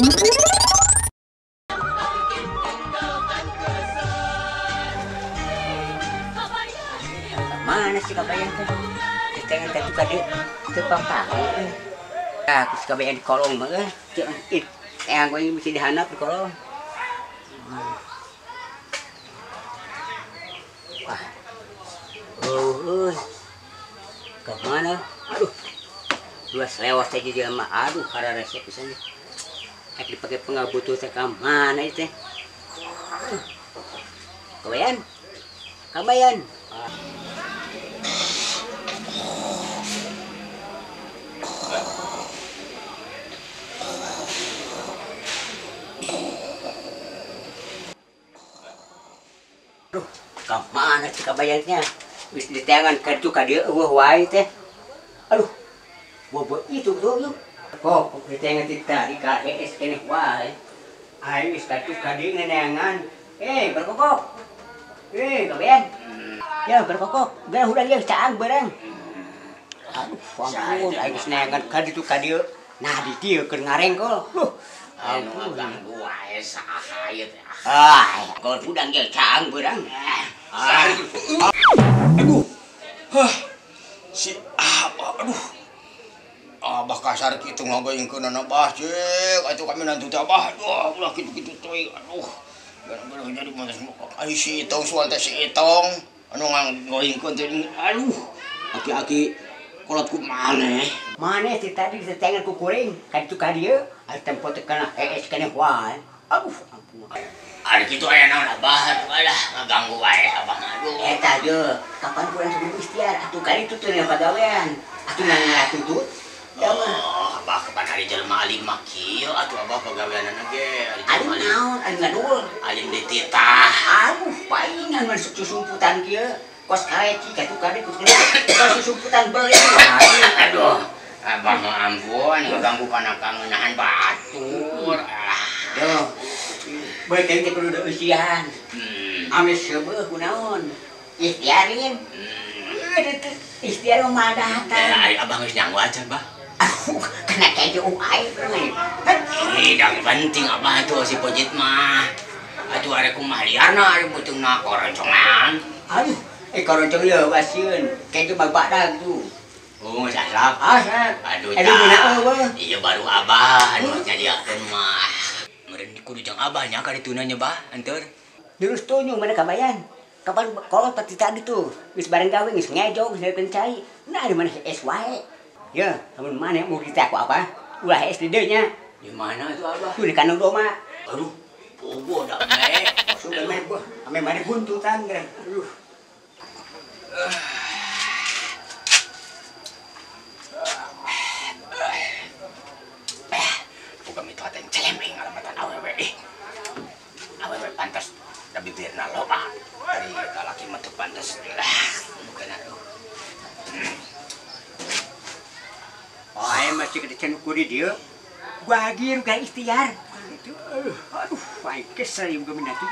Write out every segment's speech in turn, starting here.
Mana sih kabayan teh? Ditengan teh tuh kade teu pampang. Aku si kabayan di kolong mah euy. Yang gue bisa dihanap di kolong. Wah. Kemana? Aduh. Luas lewat aja dia mah. Aduh, karena resep pisannya. Kayak dipakai pengabutuh teh ka mana itu teh? Kabayan. Kabayan. Aduh, kemana sih kabayarnya? Bisa ditengan kartu kadia wae teh. Aduh, bobo itu tuh yuk. Kok ditengan kita di KHS kene wae. Ayo wis kartu kadia ngenengan. Berkokok. Kabayan. Ya berkokok. Udah ya caang bareng. Aduh, ampun, ayo wis nengan kartu kadia. Nah, di dieu keur ngarengkol. Anu ganggu wae saha ieu teh. Kalau udang ge caang beurang. Aduh. Si aduh. Abah kasar kitu ngagaingkeunana Abah cek. Atuh kami nantu teh Abah. Aduh, ulah kitu-kitu teh. Aduh. Gara-gara jadi mantas ai si Itong soal teh si Itong anu ngagaingkeun teh. Aduh. Aki-aki kolot ku maneh. Maneh si tadi ditengan ku kuring. Kartu kadia. Aya tempo teh kana ES kene wae. Aduh, ampun. Ari kitu aya naon Abah, alah ngaganggu wae Abah. Aduh. Eta je, kapan kurang sebelum istiar? Atuh kali itu tuh yang pagawean. Atuh nang ngatutut. Ya mah. Abah kapan hari jelema alim mah kieu atuh Abah pagaweanana ge. Alim naon? Alim ngadul. Alim dititah. Aduh, palingan masuk susumputan kieu. Kos kaeci katu kade kus kos susumputan beuli. Aduh. Abah mah ampun ngaganggu kana kangenahan batur. Duh. Bae teh kudu da usian. Ame seubeuh kunaon? Istiarin. Istiar mah datang. Ari Abah geus nyanggu acan, Bah. Kena keju uai berengan. Tidak penting Abah tuh si Pojit mah. Atuh are kumaha liarna ari beuteungna koroncongan. Aduh, koroncong ieu basieun. Keju babadag tuh. Oh, salah. Asap. Aduh, tah. Iya baru Abah anu nyadiakeun mah. Meureun kudu jeung Abah nya ka dituna nya Bah, anteur. Terus tunjung mana kabayan. Kapan kolot pati tadi tuh. Geus bareng gawe geus ngejog geus neukeun cai. Nah di mana es wae. Ya, lamun mana mau kita aku apa? Ulah es di dieu nya. Di mana itu Abah? Tuh di kandang doma. Aduh, bobo dah me. Sudah main gua. Ame mana buntutan kan. Aduh. Bukan itu ada yang celemping alamatan awewe. Awewe pantas da bibirna loba. Dari laki mah teu pantas. Bukan aduh. Ayo masih ke depan kuri dia. Gua lagi ruga ikhtiar. Aduh, baik kesel juga minati.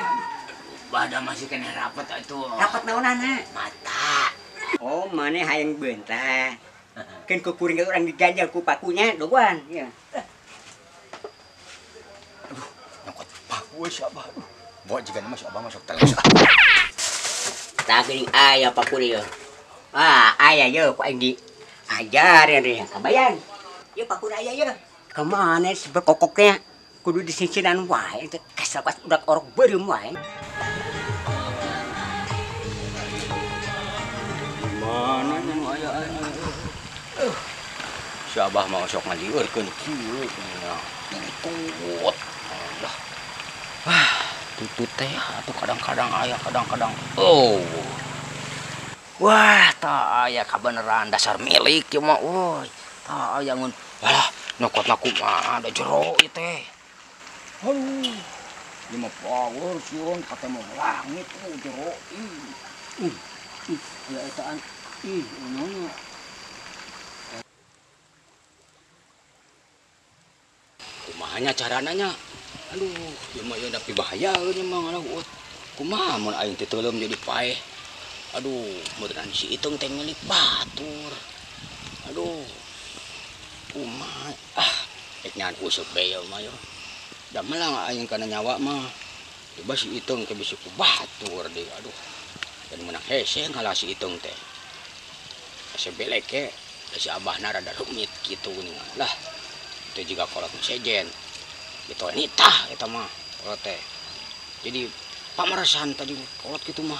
Bada masih kena rapat atuh. Rapat naonana? Mata. Oh, mana hayang bentar. Kan kukuring orang diganjal ku pakunya doan. Ya. Aduh, nyokot paku si Abah. Aduh. Bawa jika nama si Abah masuk teles. Tak geuning aya paku dia. Aya ye ku aing di ajarin dia. Kabayan. Ye paku aya ye. Kemana sih berkokoknya? Kudu disisiran wae teh kasar pas udah orok beureum wae. Mana yang aya si Abah mau sok ngaliurkeun kieu nya. Tutut. Tutut teh atuh kadang-kadang aya kadang-kadang. Wah, tah aya kabeneran dasar milik ieu mah euy. Tah aya ngun. Alah, nyokotna kumaha ada jero ieu teh. Aduh. Ieu mah power sieun kata mah langit jero. Ya etaan. Nono. Kumahanya carananya? Aduh, ieu mah ieu tapi bahaya ieu mah ngalah. Kumaha mun aing teh teuleum jadi paeh. Aduh, meureun si Itong teh milik batur. Aduh. Kumaha? Ek nyan useup bae mah yo. Da malang aing kana nyawa mah. Coba si Itung ke bisa ku batur deh. Aduh. Dan menang hese ngalah si Itung teh. Ase belek ke si abahna rada rumit kitu geuning lah. Itu juga kolot sejen. Gitu nitah eta mah kolot teh. Jadi pamarasan tadi kolot kitu mah.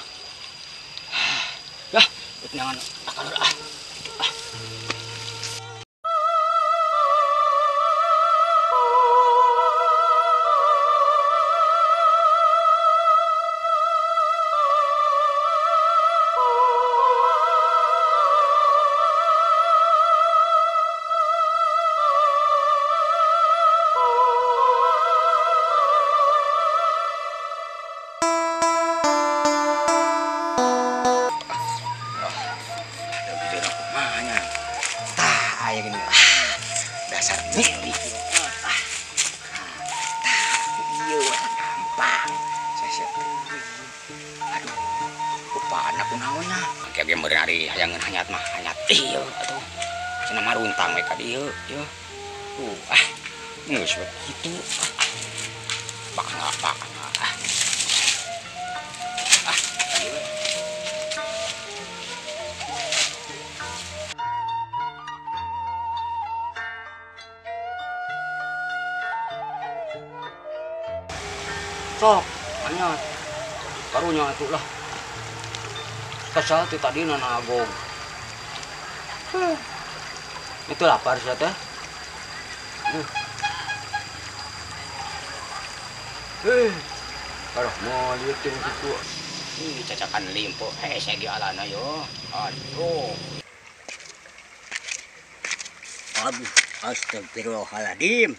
Dah, jangan akal ah. Aya gini. Dasar mili. Ieu gampang. Saya. Aduh. Rupana kunaonnya. Mangke ge meureun ari hayangeun hanyat mah hanyat ieu atuh. Cenah maruntang we ka dieu, yeuh. Geus we kitu. Bangga. Sok, hanya karunya itu lah. Kesal ti tadi nagog. Itu lapar saya teh. Karah mau lihat yang itu. Ini cacakan limpo. Saya di alana yo. Aduh. Aduh, astagfirullahaladzim.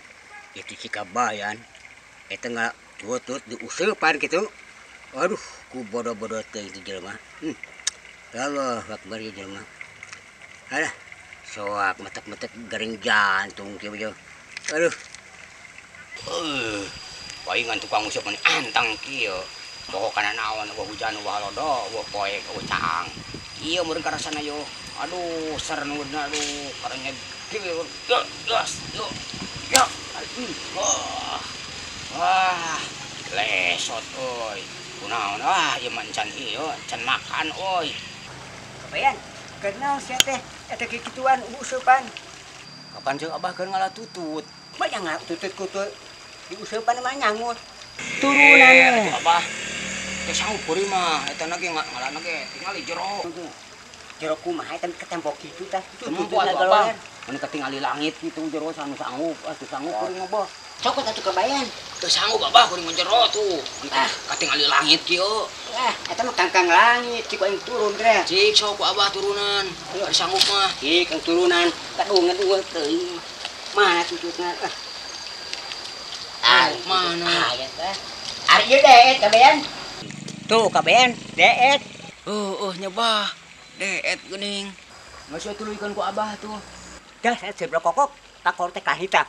Itu si kabayan. Itu nggak tutut diusupan gitu. Aduh, ku bodoh-bodoh teh itu jelema. Allah akbar ya jelema. Alah, soak metek-metek garing jantung kieu yo. Aduh. Paingan tukang usap mani antang kieu. Boho kana naon boh hujan boh lodo, boh poe boh cang. Ieu meureun karasana yo. Aduh, sarneudna aduh, karanya kieu. Gas. Yo. Wah, lesot oi. Kunaon ieu mah can ieu, can makan oi. Kabayan, kenal sia teh eta kikituan usupan. Kapan ceuk abah keur ngalah tutut? Banyak nggak tutut kutu diusupan mah nyangut. Turunan abah. Teh sanggup kuring mah eta na ge ngalana ge tingali jero. Jero kumaha eta ketempok kitu tah. Tempo atuh abah. Mun ketingali langit kitu jero sanggup sanggup kuring mah bah. Cokot atuh kabayan. Teu sanggup abah kuring mah jero tuh. Katingali langit kieu. Eta mah kangkang langit cik aing turun teh. Cik sok ku abah turunan. Ari sanggup mah. Cik kang turunan kadung-kadung teuing. Mana tututna? Mana? Aya teh. Ari ieu deet kabayan. Tuh kabayan, deet. Nyebah. Deet geuning. Geus tuluy ku abah tuh. Dah saya seblok kokok, takor teh kahita.